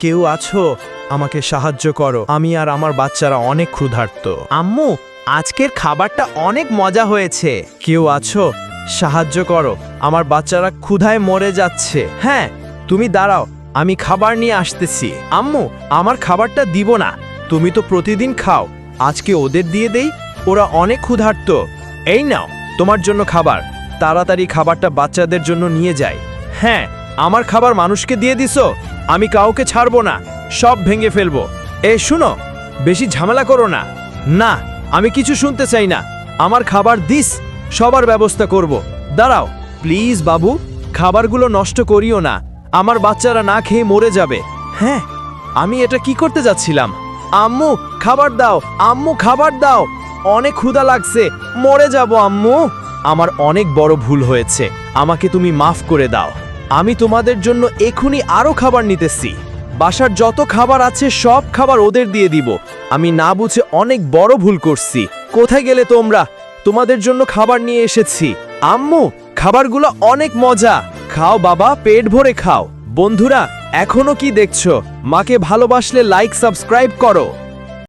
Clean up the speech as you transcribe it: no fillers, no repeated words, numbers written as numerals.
কেউ আছো? আমাকে সাহায্য করো, আমি আর আমার বাচ্চারা অনেক ক্ষুধার্ত। আম্মু, আজকের খাবারটা অনেক মজা হয়েছে। কেউ আছো? সাহায্য করো, আমার বাচ্চারা ক্ষুধায় মরে যাচ্ছে। হ্যাঁ, তুমি দাঁড়াও, আমি খাবার নিয়ে আসতেছি। আম্মু, আমার খাবারটা দিব না, তুমি তো প্রতিদিন খাও, আজকে ওদের দিয়ে দেই, ওরা অনেক ক্ষুধার্ত। এই নাও তোমার জন্য খাবার, তাড়াতাড়ি খাবারটা বাচ্চাদের জন্য নিয়ে যাই। হ্যাঁ, আমার খাবার মানুষকে দিয়ে দিছো, আমি কাউকে ছাড়বো না, সব ভেঙে ফেলবো। শুনো, বেশি ঝামেলা করো না। না, আমি কিছু শুনতে চাই না, আমার খাবার দিস, সবার ব্যবস্থা করব। দাঁড়াও প্লিজ বাবু, খাবারগুলো নষ্ট করিও না, আমার বাচ্চারা না খেয়ে মরে যাবে। হ্যাঁ, আমি এটা কি করতে যাচ্ছিলাম? আম্মু খাবার দাও, আম্মু খাবার দাও, অনেক ক্ষুধা লাগছে, মরে যাব আম্মু। আমার অনেক বড় ভুল হয়েছে, আমাকে তুমি মাফ করে দাও। আমি তোমাদের জন্য এখনই আরো খাবার নিতেছি, বাসার যত খাবার আছে সব খাবার ওদের দিয়ে দিব। আমি না বুঝে অনেক বড় ভুল করছি। কোথায় গেলে তোমরা? তোমাদের জন্য খাবার নিয়ে এসেছি। আম্মু, খাবারগুলো অনেক মজা, খাও বাবা, পেট ভরে খাও। বন্ধুরা, এখনো কি দেখছো? মাকে ভালোবাসলে লাইক সাবস্ক্রাইব করো।